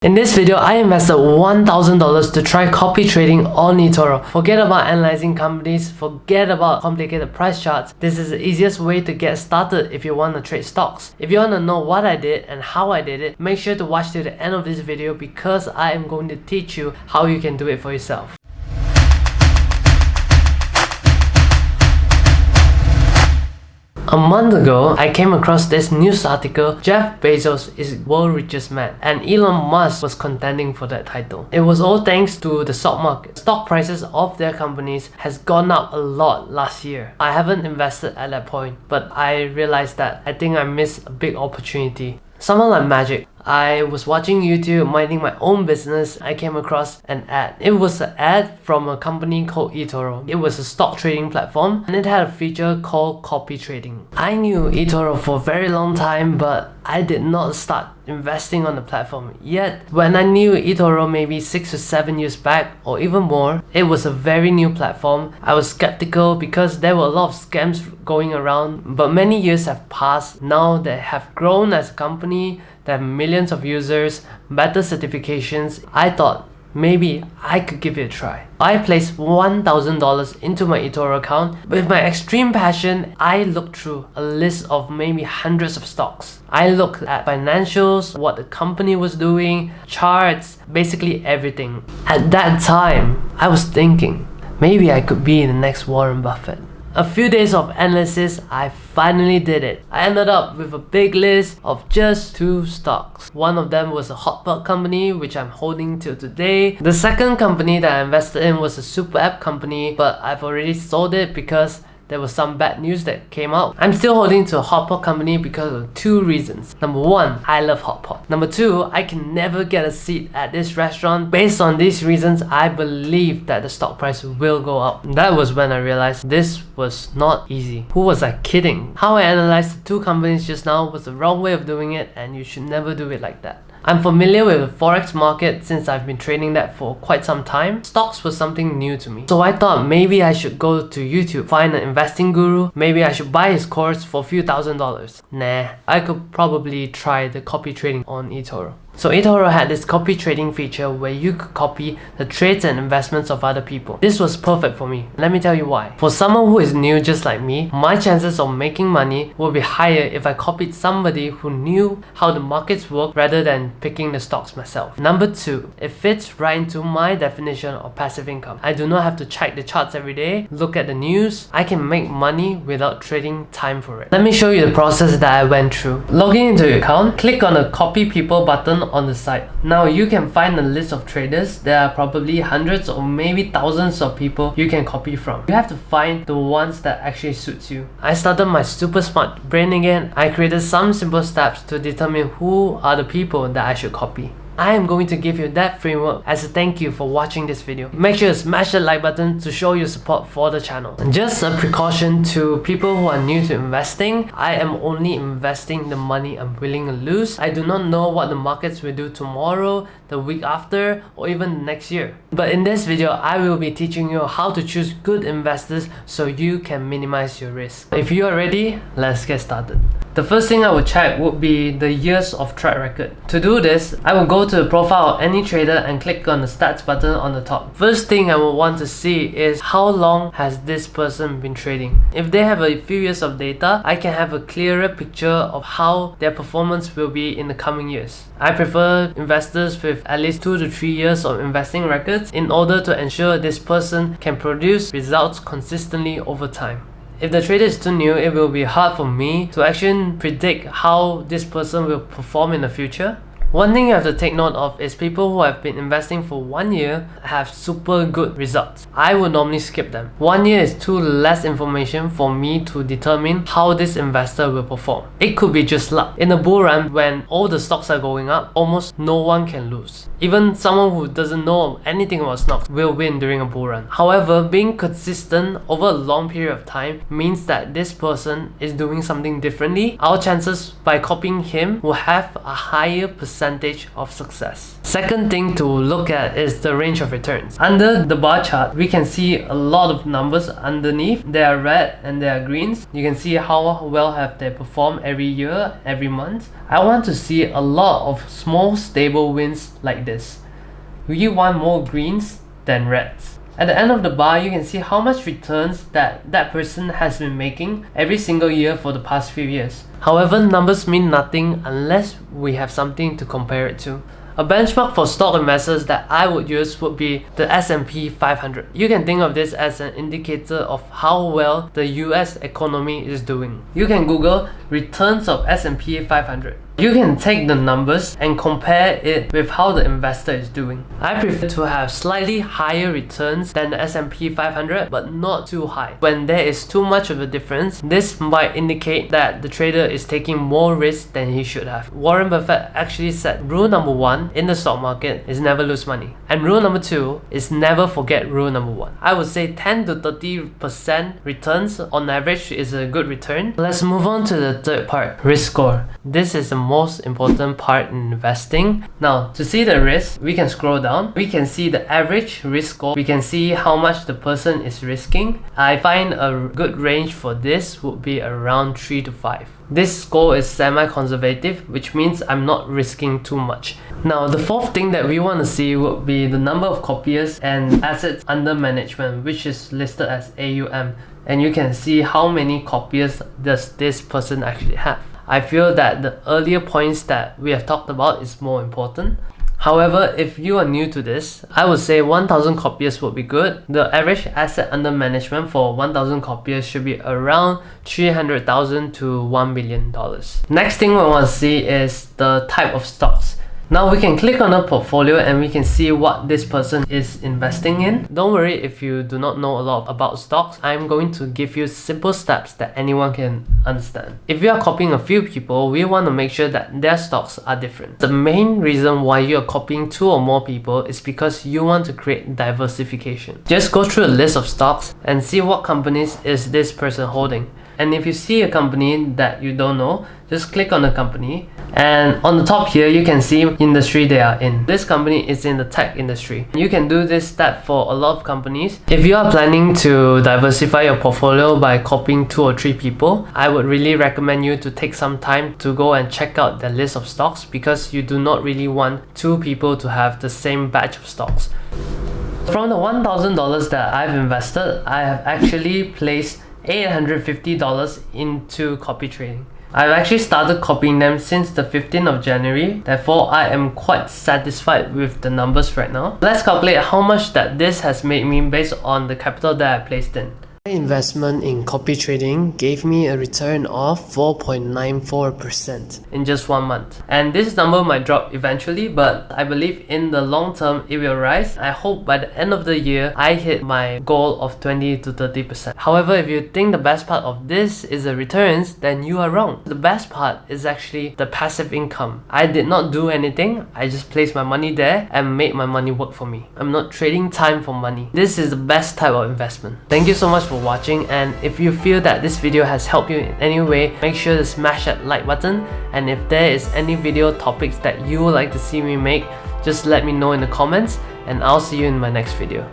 In this video, I invested $1,000 to try copy trading on eToro. Forget about analyzing companies, forget about complicated price charts. This is the easiest way to get started if you want to trade stocks. If you want to know what I did and how I did it, make sure to watch till the end of this video because I am going to teach you how you can do it for yourself. A month ago, I came across this news article. Jeff Bezos is world's richest man and Elon Musk was contending for that title. It was all thanks to the stock market. Stock prices of their companies has gone up a lot last year. I haven't invested at that point, but I realized that I think I missed a big opportunity. Something like magic. I was watching YouTube, minding my own business. I came across an ad. It was an ad from a company called eToro. It was a stock trading platform and it had a feature called copy trading. I knew eToro for a very long time, but I did not start investing on the platform yet. When I knew eToro maybe 6 or 7 years back or even more, it was a very new platform. I was skeptical because there were a lot of scams going around, but many years have passed. Now they have grown as a company. They have millions of users, better certifications. I thought maybe I could give it a try. I placed $1,000 into my eToro account. With my extreme passion, I looked through a list of maybe hundreds of stocks. I looked at financials, what the company was doing, charts, basically everything. At that time, I was thinking, maybe I could be the next Warren Buffett. A few days of analysis, I finally did it. I ended up with a big list of just 2 stocks. One of them was a hot pot company, which I'm holding till today. The second company that I invested in was a super app company, but I've already sold it because there was some bad news that came out. I'm still holding to a hot pot company because of 2 reasons. Number 1, I love hot pot. Number 2, I can never get a seat at this restaurant. Based on these reasons, I believe that the stock price will go up. That was when I realized this was not easy. Who was I kidding? How I analyzed the 2 companies just now was the wrong way of doing it, and you should never do it like that. I'm familiar with the forex market since I've been trading that for quite some time. Stocks was something new to me. So I thought maybe I should go to YouTube, find an investing guru. Maybe I should buy his course for a few $1,000s. Nah, I could probably try the copy trading on eToro. So eToro had this copy trading feature where you could copy the trades and investments of other people. This was perfect for me. Let me tell you why. For someone who is new just like me, my chances of making money will be higher if I copied somebody who knew how the markets work rather than picking the stocks myself. Number 2, it fits right into my definition of passive income. I do not have to check the charts every day, look at the news. I can make money without trading time for it. Let me show you the process that I went through. Logging into your account, click on the copy people button on the site. Now you can find a list of traders. There are probably hundreds or maybe thousands of people you can copy from. You have to find the ones that actually suits you. I started my super smart brain again. I created some simple steps to determine who are the people that I should copy. I am going to give you that framework as a thank you for watching this video. Make sure to smash the like button to show your support for the channel. And just a precaution to people who are new to investing, I am only investing the money I'm willing to lose. I do not know what the markets will do tomorrow, the week after, or even next year. But in this video, I will be teaching you how to choose good investors so you can minimize your risk. If you are ready, let's get started. The first thing I would check would be the years of track record. To do this, I will go to the profile of any trader and click on the stats button on the top. First thing I will want to see is how long has this person been trading. If they have a few years of data, I can have a clearer picture of how their performance will be in the coming years. I prefer investors with at least 2 to 3 years of investing records in order to ensure this person can produce results consistently over time. If the trader is too new, it will be hard for me to actually predict how this person will perform in the future. One thing you have to take note of is people who have been investing for 1 year have super good results. I would normally skip them. 1 year is too less information for me to determine how this investor will perform. It could be just luck. In a bull run, when all the stocks are going up, almost no one can lose. Even someone who doesn't know anything about stocks will win during a bull run. However, being consistent over a long period of time means that this person is doing something differently. Our chances by copying him will have a higher percentage of success. Second thing to look at is the range of returns. Under the bar chart, we can see a lot of numbers underneath. There are red and there are greens. You can see how well have they performed every year, every month. I want to see a lot of small stable wins like this. We want more greens than reds. At the end of the bar, you can see how much returns that person has been making every single year for the past few years. However, numbers mean nothing unless we have something to compare it to. A benchmark for stock investors that I would use would be the S&P 500. You can think of this as an indicator of how well the US economy is doing. You can Google returns of S&P 500. You can take the numbers and compare it with how the investor is doing. I prefer to have slightly higher returns than the S&P 500, but not too high. When there is too much of a difference, this might indicate that the trader is taking more risk than he should have. Warren Buffett actually said rule number 1 in the stock market is never lose money. And rule number 2 is never forget rule number 1. I would say 10 to 30% returns on average is a good return. Let's move on to the third part, risk score. This is the most important part in investing. Now, to see the risk, we can scroll down. We can see the average risk score. We can see how much the person is risking. I find a good range for this would be around 3 to 5. This score is semi-conservative, which means I'm not risking too much. Now, the fourth thing that we want to see would be the number of copiers and assets under management, which is listed as AUM. And you can see how many copiers does this person actually have. I feel that the earlier points that we have talked about is more important. However, if you are new to this, I would say 1,000 copiers would be good. The average asset under management for 1,000 copiers should be around $300,000 to $1 billion. Next thing we want to see is the type of stocks. Now we can click on a portfolio and we can see what this person is investing in. Don't worry if you do not know a lot about stocks. I'm going to give you simple steps that anyone can understand. If you are copying a few people, we want to make sure that their stocks are different. The main reason why you are copying 2 or more people is because you want to create diversification. Just go through a list of stocks and see what companies is this person holding. And if you see a company that you don't know, just click on the company, and on the top here you can see industry they are in. This company is in the tech industry. You can do this step for a lot of companies. If you are planning to diversify your portfolio by copying 2 or 3 people, I would really recommend you to take some time to go and check out the list of stocks, because you do not really want 2 people to have the same batch of stocks. From the $1,000 that I've invested, I have actually placed $850 into copy trading. I've actually started copying them since the 15th of January, therefore I am quite satisfied with the numbers right now. Let's calculate how much that this has made me based on the capital that I placed in. My investment in copy trading gave me a return of 4.94% in just 1 month. And this number might drop eventually, but I believe in the long term it will rise. I hope by the end of the year I hit my goal of 20 to 30%. However, if you think the best part of this is the returns, then you are wrong. The best part is actually the passive income. I did not do anything. I just placed my money there and made my money work for me. I'm not trading time for money. This is the best type of investment. Thank you so much for watching, and if you feel that this video has helped you in any way, make sure to smash that like button. And if there is any video topics that you would like to see me make, just let me know in the comments, and I'll see you in my next video.